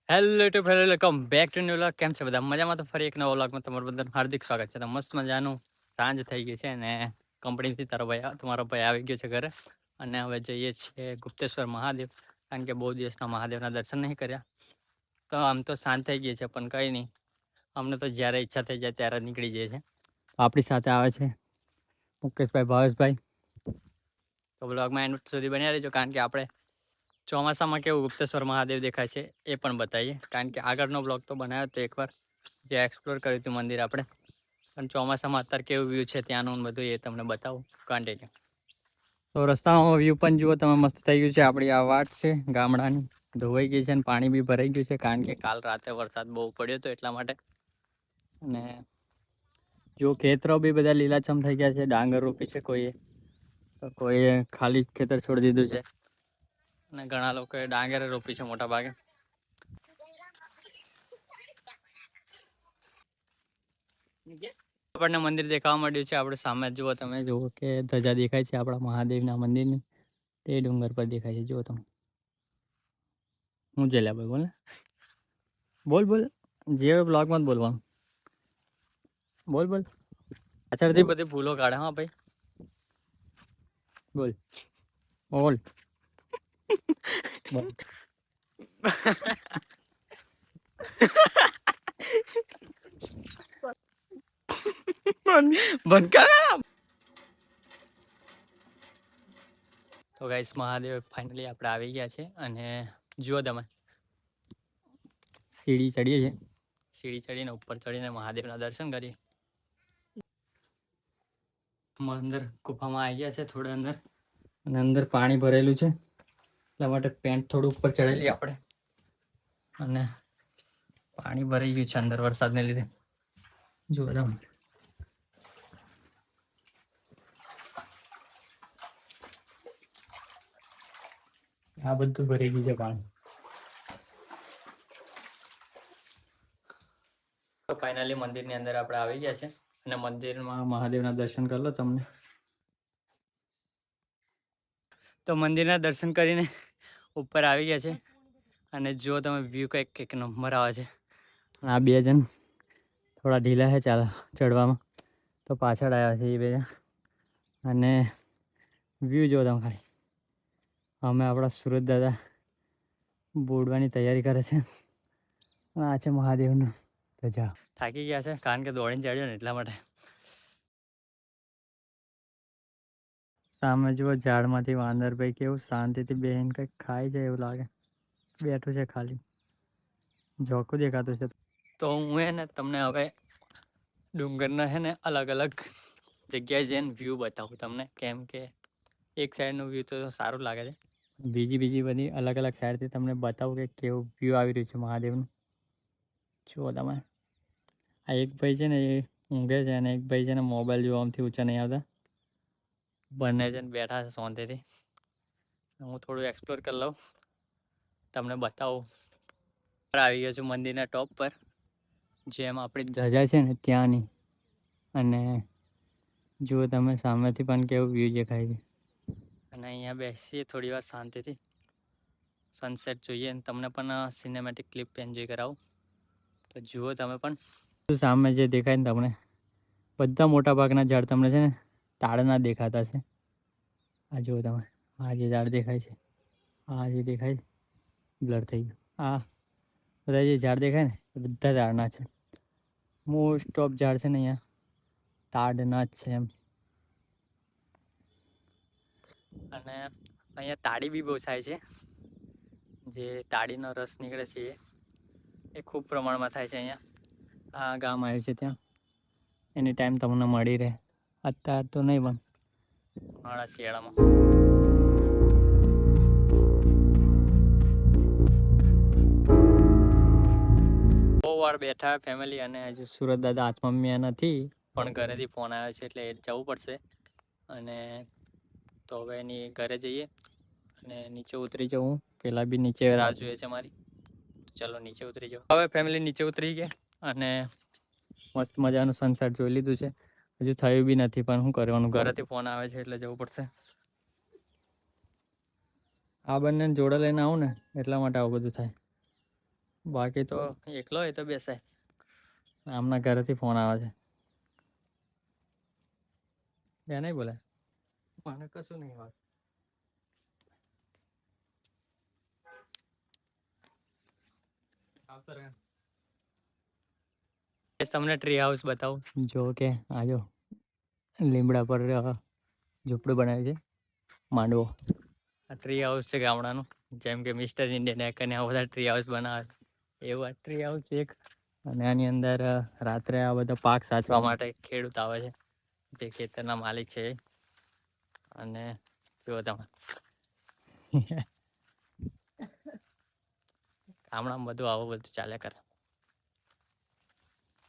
Hello two fellow welcome back to new vlog. કેમ છે બધા મજામાં? તો ફરી એક નવો વ્લોગમાં તમારું બધાનું હાર્દિક સ્વાગત છે. તો મસ્ત મજાનું સાંજ થઈ ગઈ છે અને કંપનીથી તમારો ભાઈ આવી ગયો છે ઘરે. અને હવે જઈએ છીએ ગુપ્તેશ્વર મહાદેવ, કારણ કે બહુ દિવસના મહાદેવના દર્શન નહીં કર્યા. તો આમ તો સાંજ થઈ ગઈ છે, પણ કંઈ નહીં, અમને તો જ્યારે ઈચ્છા થઈ જાય ત્યારે નીકળી જાય છે. આપણી સાથે આવે છે મુકેશભાઈ, ભાવેશભાઈ. તો વ્લોગમાં એન્ડ સુધી બન્યા રહેજો, કારણ કે આપણે ચોમાસામાં કેવું ગુપ્તેશ્વર મહાદેવ દેખાય છે એ પણ બતાવીએ. કારણ કે આગળનો બ્લોગ તો બનાવ્યો હતો એકવાર, જે એક્સપ્લોર કર્યું હતું મંદિર આપણે, પણ ચોમાસામાં અત્યારે કેવું વ્યૂ છે ત્યાંનું બધું એ તમને બતાવું. કન્ટિન્યુ. તો રસ્તામાં વ્યૂ પણ જુઓ તમે, મસ્ત થઈ ગયું છે. આપણી આ વાટ છે ગામડાની, ધોવાઈ ગઈ છે અને પાણી બી ભરાઈ ગયું છે, કારણ કે કાલ રાતે વરસાદ બહુ પડ્યો હતો એટલા માટે. અને જો ખેતરો બી બધા લીલાછમ થઈ ગયા છે. ડાંગર રોપી છે કોઈએ, તો કોઈએ ખાલી ખેતર છોડી દીધું છે, અને ઘણા લોકોએ ડાંગરે રોપી છે મોટા ભાગે. આપણને મંદિર દેખાવા માંડ્યું છે. આપણે સામે જુઓ, તમે જુઓ કે ધજા દેખાય છે આપણા મહાદેવના મંદિરની, તે ડુંગર પર દેખાય છે. જુઓ તમે. હું જેલ્યા ભાઈ, બોલ ને, બોલ બોલ, જે બ્લોગમાં જ બોલવાનું, બોલ બોલ. પાછળથી બધી ભૂલો કાઢે. હા ભાઈ, બોલ બોલ બોલ. બંધ કર. તો ગાઈસ, મહાદેવ ફાઇનલી આપણે આવી ગયા છે. અને જુઓ તમે, સીડી ચડીએ છીએ. સીડી ચડીને ઉપર ચડીને મહાદેવના દર્શન કરીએ. અંદર ગુફામાં આવી ગયા છે, થોડા અંદર, અને અંદર પાણી ભરેલું છે, એટલા માટે પેન્ટ થોડું ઉપર ચડેલી આપણે. અને પાણી ભરાઈ ગયું છે અંદર વરસાદને લીધે. જુઓ તમે. આ બધું ભરી ગયું છે પાણી. તો ફાઇનલી મંદિરની અંદર આપણે આવી ગયા છે, અને મંદિરમાં મહાદેવના દર્શન કરી લો તમને. તો મંદિરના દર્શન કરીને ઉપર આવી ગયા છે, અને જો તમે વ્યૂ કંઈક એક નંબર આવે છે. આ બે જણ થોડા ઢીલા છે ચાલ ચડવામાં, તો પાછળ આવ્યા છે એ બે જણ. અને વ્યૂ જો તમે ખાલી. અમે આપણા સુરત દાદા બોડવાની તૈયારી કરે છે. આ છે મહાદેવનું ધજા. થાકી ગયા છે, કારણ કે દોડીને ચડ્યો ને એટલા માટે. સામે જુઓ, ઝાડમાંથી વાંદરભાઈ કેવું શાંતિથી બેહીને કંઈક ખાઈ જાય એવું લાગે. બેઠું છે ખાલી, જોખું દેખાતું છે. તો હું ને તમને હવે ડુંગરના છે ને અલગ અલગ જગ્યાએ જઈને વ્યૂ બતાવું તમને, કેમ કે એક સાઈડનું વ્યૂ તો સારું લાગે છે, બીજી બધી અલગ અલગ સાઈડથી તમને બતાવું કે કેવું વ્યૂ આવી રહ્યું છે મહાદેવનું. જુઓ તમે. આ એક ભાઈ છે ને એ ઊંઘે છે, અને એક ભાઈ છે ને મોબાઈલ જોવામાંથી ઊંચા નહીં આવતા. બંને જણ બેઠા છે શાંતિથી. હું થોડું એક્સપ્લોર કરી લઉં, તમને બતાવું. આવી ગયો છું મંદિરના ટોપ પર, જેમ આપણી ધજા છે ને ત્યાંની. અને જુઓ તમે, સામેથી પણ કેવું વ્યૂ દેખાય છે. અને અહીંયા બેસીએ થોડી વાર શાંતિથી, સનસેટ જોઈએ, અને તમને પણ સિનેમેટિક ક્લિપ એન્જોય કરાવું. તો જુઓ તમે પણ. સામે જે દેખાય ને તમને, બધા મોટા ભાગના ઝાડ તમને છે ને તાળના દેખાતા છે. આ જુઓ તમે, આ જે ઝાડ દેખાય છે, આ જે દેખાય છે બ્લર થઈ ગયું. આ બધા જે ઝાડ દેખાય ને એ બધા ઝાડના છે. મોસ્ટ ઓફ ઝાડ છે ને અહીંયા તાડના જ છે એમ. અને અહીંયા તાડી બી બહુ થાય છે. જે તાડીનો રસ નીકળે છે એ ખૂબ પ્રમાણમાં થાય છે અહીંયા. આ ગામ આવ્યું છે ત્યાં, એની ટાઈમ તમને મળી રહે. અત્યારે તો નહીં, પણ ઉનાળા શિયાળામાં. બહુ વાર બેઠા ફેમિલી, અને હજુ સુરત દાદા હાથમાં નથી, પણ ઘરેથી ફોન આવ્યો છે એટલે જવું પડશે. અને તો હવે એની ઘરે જઈએ અને નીચે ઉતરી જવું. પેલા બી નીચે રાહ જોઈએ છે મારી. ચલો નીચે ઉતરી જાઓ. હવે ફેમિલી નીચે ઉતરી ગયા, અને મસ્ત મજાનું સનસેટ જોઈ લીધું છે. હજુ થયું બી નથી, પણ શું કરવાનું, ઘરેથી ફોન આવે છે એટલે જવું પડશે. આ બંને જોડે લઈને આવું ને એટલા માટે આવું બધું થાય. બાકી તો એકલો હોય તો બેસાય. આમના ઘરેથી ફોન આવે છે. ત્યાં નહીં બોલે, મને કશું નહીં આવે. તમને ટ્રી હાઉસ બતાવું. જો કે આજો લીમડા પર ઝૂંપડું બનાવ્યું છે, માંડવો. આ ટ્રી હાઉસ છે ગામડાનું, જેમ કે મિસ્ટર ઇન્ડિયન એક અને આ બધા ટ્રી હાઉસ બનાવે એવું આ ટ્રી હાઉસ એક. અને આની અંદર રાત્રે આ બધા પાક સાચવા માટે ખેડૂત આવે છે, જે ખેતરના માલિક છે. અને જુઓ તમે ગામડામાં બધું આવું બધું ચાલ્યા કરે.